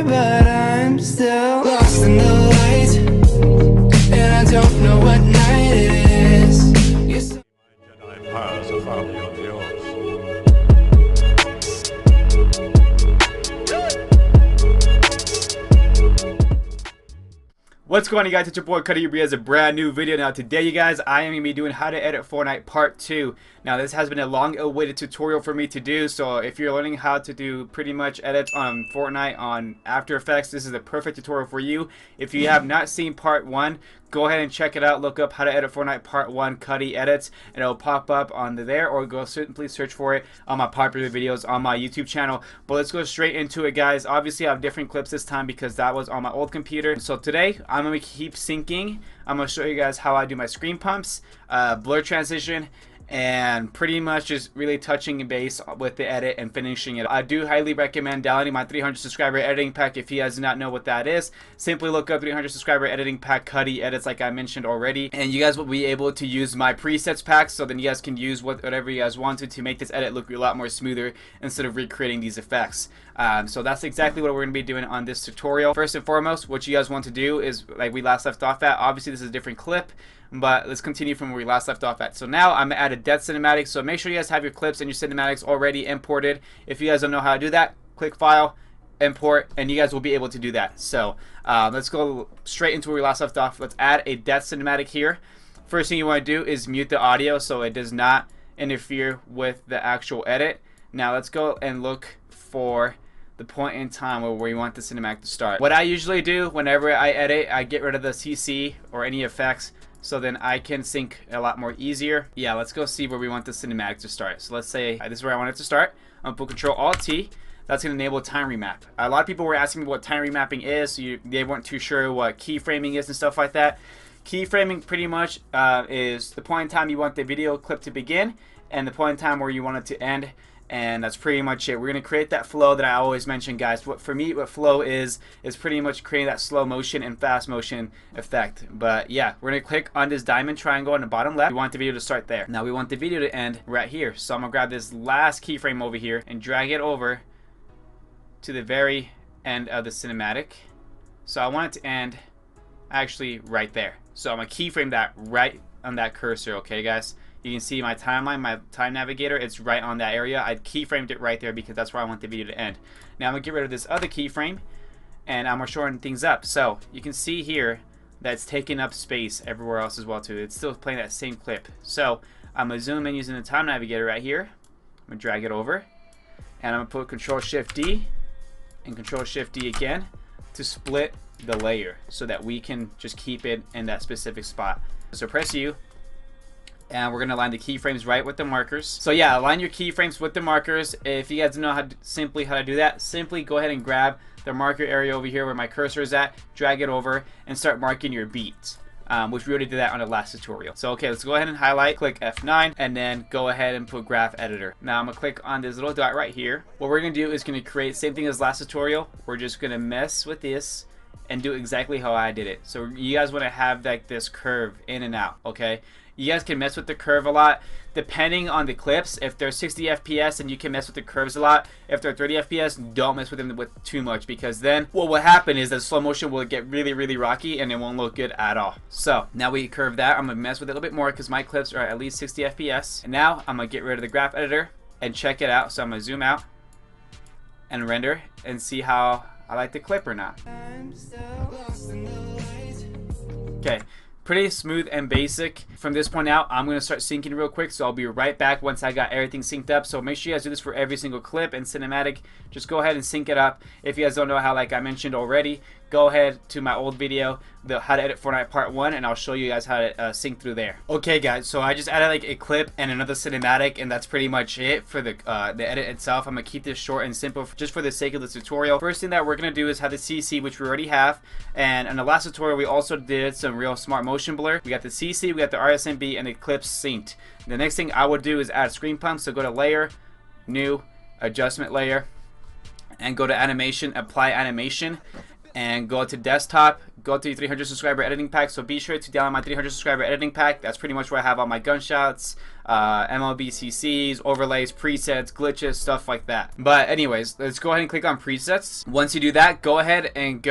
but I'm still lost in the light, and I don't know what night it is. My Jedi powers are far beyond yours. What's going on, you guys? It's your boy Cudi has a brand new video. Now today, you guys, I am going to be doing how to edit Fortnite part 2. Now this has been a long awaited tutorial for me to do, so if you're learning how to do pretty much edits on Fortnite on After Effects, this is the perfect tutorial for you. If you have not seen part 1, go ahead and check it out. Look up how to edit Fortnite part 1 Cudi edits, and it'll pop up on there, or go simply search for it on my popular videos on my YouTube channel. But let's go straight into it, guys. Obviously I have different clips this time because that was on my old computer. So today I'm going to keep syncing. I'm going to show you guys how I do my screen pumps, blur transition, and pretty much just really touching base with the edit and finishing it. I do highly recommend downloading my 300 subscriber editing pack. If you guys do not know what that is, simply look up 300 subscriber editing pack Cudi edits, like I mentioned already, and you guys will be able to use my presets pack, so then you guys can use whatever you guys want to make this edit look a lot more smoother instead of recreating these effects. So that's exactly what we're going to be doing on this tutorial. First and foremost, what you guys want to do is, like we last left off at, obviously this is a different clip, but let's continue from where we last left off at. So now I'm going to add a death cinematic, so make sure you guys have your clips and your cinematics already imported. If you guys don't know how to do that, click File, Import, and you guys will be able to do that. So let's go straight into where we last left off. Let's add a death cinematic here. First thing you want to do is mute the audio so it does not interfere with the actual edit. Now let's go and look for the point in time where we want the cinematic to start. What I usually do whenever I edit, I get rid of the CC or any effects, so then I can sync a lot more easier. Yeah, let's go see where we want the cinematic to start. So let's say this is where I want it to start. I'm going to put Control-Alt-T. That's going to enable time remap. A lot of people were asking me what time remapping is, so they weren't too sure what keyframing is and stuff like that. Keyframing pretty much is the point in time you want the video clip to begin and the point in time where you want it to end. And that's pretty much it. We're going to create that flow that I always mention, guys. What for me, what flow is pretty much creating that slow motion and fast motion effect. But yeah, we're going to click on this diamond triangle on the bottom left. We want the video to start there. Now we want the video to end right here. So I'm going to grab this last keyframe over here and drag it over to the very end of the cinematic. So I want it to end actually right there. So I'm going to keyframe that right on that cursor, okay, guys? You can see my timeline, my time navigator, it's right on that area. I keyframed it right there because that's where I want the video to end. Now I'm going to get rid of this other keyframe, and I'm going to shorten things up. So you can see here that it's taking up space everywhere else as well too. It's still playing that same clip. So I'm going to zoom in using the time navigator right here. I'm going to drag it over, and I'm going to put Control-Shift-D and Control-Shift-D again to split the layer so that we can just keep it in that specific spot. So press U, and we're going to align the keyframes right with the markers. So yeah, align your keyframes with the markers. If you guys don't know how to do that, simply go ahead and grab the marker area over here where my cursor is at, drag it over, and start marking your beats, which we already did that on the last tutorial. So okay, let's go ahead and highlight, click F9, and then go ahead and put Graph Editor. Now I'm going to click on this little dot right here. What we're going to do is going to create same thing as last tutorial. We're just going to mess with this and do exactly how I did it. So you guys want to have like this curve in and out, okay? You guys can mess with the curve a lot depending on the clips. If they're 60 FPS and you can mess with the curves a lot. If they're 30 FPS, don't mess with them with too much, because then what will happen is that slow motion will get really rocky and it won't look good at all. So now we curve that. I'm gonna mess with it a little bit more because my clips are at least 60 FPS. And now I'm gonna get rid of the graph editor and check it out. So I'm gonna zoom out and render and see how I like the clip or not. Okay. Pretty smooth and basic. From this point out, I'm going to start syncing real quick, so I'll be right back once I got everything synced up. So make sure you guys do this for every single clip and cinematic. Just go ahead and sync it up. If you guys don't know how, like I mentioned already, go ahead to my old video, the how to edit Fortnite part 1, and I'll show you guys how to sync through there. Okay guys, so I just added like a clip and another cinematic, and that's pretty much it for the edit itself. I'm gonna keep this short and simple just for the sake of this tutorial. First thing that we're gonna do is have the CC, which we already have, and in the last tutorial we also did some real smart motion blur. We got the CC, we got the RSMB, and the clips synced. The next thing I would do is add screen pump, so go to Layer, New, Adjustment Layer, and go to Animation, Apply Animation. and go to desktop, go to 300 subscriber editing pack. So be sure to download my 300 subscriber editing pack. That's pretty much where I have all my gunshots, MLB CCs, overlays, presets, glitches, stuff like that. But anyways, let's go ahead and click on presets. Once you do that, go ahead and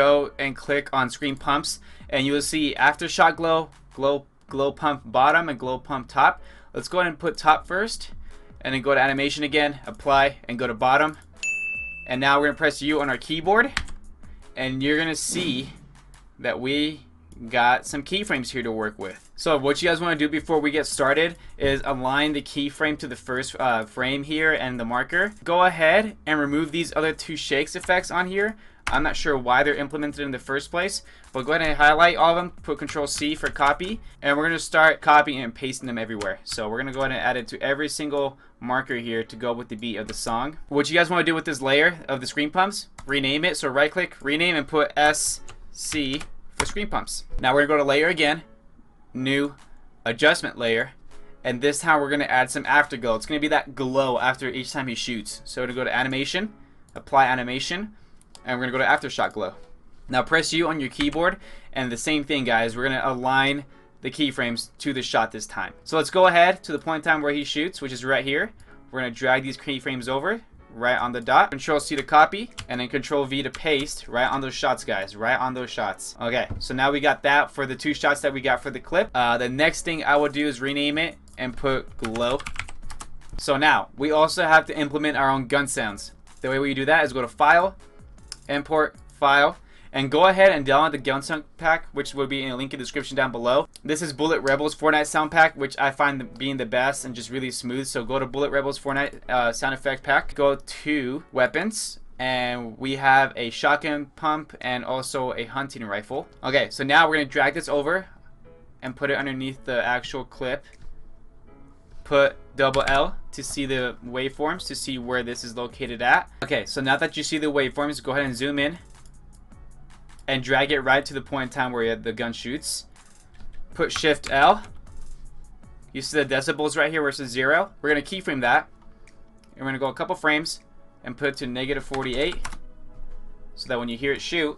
click on screen pumps, and you will see aftershock glow pump bottom and glow pump top. Let's go ahead and put top first, and then go to animation again, apply, and go to bottom. And now we're gonna press U on our keyboard, and you're gonna see that we got some keyframes here to work with. So what you guys want to do before we get started is align the keyframe to the first frame here and the marker. Go ahead and remove these other two shakes effects on here. I'm not sure why they're implemented in the first place, but go ahead and highlight all of them, put Control C for copy, and we're going to start copying and pasting them everywhere. So we're going to go ahead and add it to every single marker here to go with the beat of the song. What you guys want to do with this layer of the screen pumps, rename it. So right click, rename, and put SC for screen pumps. Now we're going to go to layer again, new adjustment layer, and this time we're going to add some afterglow. It's going to be that glow after each time he shoots. So we're going to go to animation, apply animation, and we're going to go to aftershock glow. Now press U on your keyboard, and the same thing, guys, we're going to align the keyframes to the shot this time. So let's go ahead to the point in time where he shoots, which is right here. We're going to drag these keyframes over right on the dot, Control C to copy, and then Control V to paste right on those shots, guys, right on those shots. Okay, so now we got that for the two shots that we got for the clip. The next thing I will do is rename it and put glow. So now we also have to implement our own gun sounds. The way we do that is go to File, Import, File, and go ahead and download the gun sound pack, which will be in a link in the description down below. This is Bullet Rebels Fortnite sound pack, which I find being the best and just really smooth. So go to Bullet Rebels Fortnite sound effect pack, go to weapons, and we have a shotgun pump and also a hunting rifle. Okay, so now we're gonna drag this over and put it underneath the actual clip. Put double L to see the waveforms, to see where this is located at. Okay, so now that you see the waveforms, go ahead and zoom in and drag it right to the point in time where the gun shoots. Put Shift L. You see the decibels right here where it says 0. We're going to keyframe that, and we're going to go a couple frames and put it to -48 so that when you hear it shoot.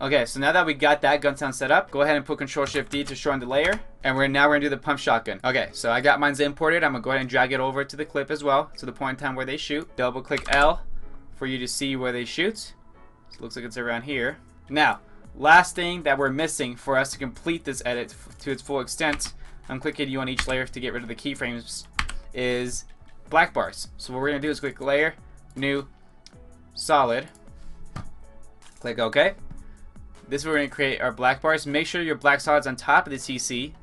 Okay, so now that we got that gun sound set up, go ahead and put Control Shift D to shorten the layer, and now we're gonna do the pump shotgun. Okay, so I got mine's imported. I'm gonna go ahead and drag it over to the clip as well, to the point in time where they shoot. Double click L for you to see where they shoot. So it looks like it's around here. Now, last thing that we're missing for us to complete this edit to its full extent, I'm clicking U on each layer to get rid of the keyframes, is black bars. So what we're gonna do is click Layer, New, Solid, click OK. This is where we're going to create our black bars. Make sure your black solid's on top of the CC.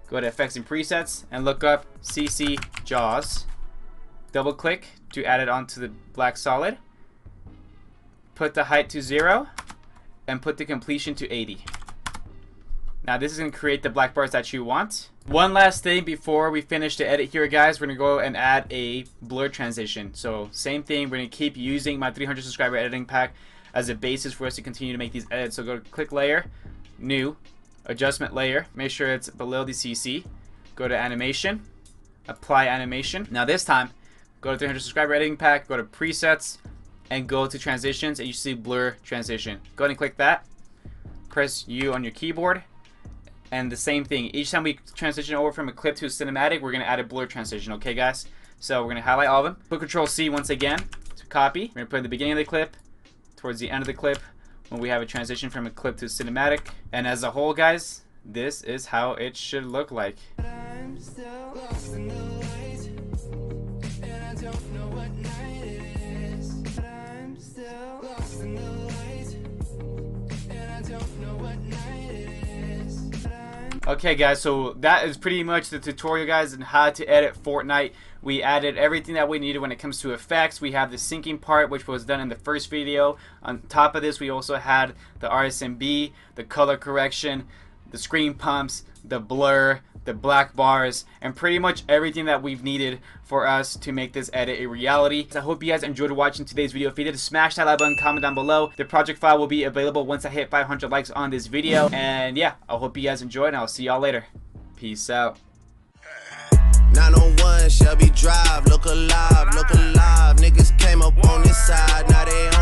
Go to Effects and Presets and look up CC Jaws. Double click to add it onto the black solid. Put the height to 0 and put the completion to 80. Now this is going to create the black bars that you want. One last thing before we finish the edit here, guys, we're going to go and add a blur transition. So same thing, we're going to keep using my 300 subscriber editing pack as a basis for us to continue to make these edits. So go to click Layer, New, Adjustment Layer, make sure it's below the CC, go to Animation, Apply Animation. Now this time, go to 300 subscriber editing pack, go to Presets, and go to Transitions, and you see Blur Transition. Go ahead and click that, press U on your keyboard, and the same thing. Each time we transition over from a clip to a cinematic, we're going to add a blur transition, okay guys? So we're going to highlight all of them, put Control C once again to copy. We're going to put it at the beginning of the clip, towards the end of the clip, when we have a transition from a clip to cinematic. And as a whole, guys, this is how it should look like. I'm still lost in the light, and I don't know what night it is. But I'm still lost in the light, and I don't know what night it is. But I'm Okay guys, so that is pretty much the tutorial, guys, on how to edit Fortnite. We added everything that we needed when it comes to effects. We have the syncing part, which was done in the first video. On top of this, we also had the RSMB, the color correction, the screen pumps, the blur, the black bars, and pretty much everything that we've needed for us to make this edit a reality. So I hope you guys enjoyed watching today's video. If you did, smash that like button, comment down below. The project file will be available once I hit 500 likes on this video. And yeah, I hope you guys enjoyed, and I'll see y'all later. Peace out. 901 Shelby Drive, look alive, niggas came up on this side, now they on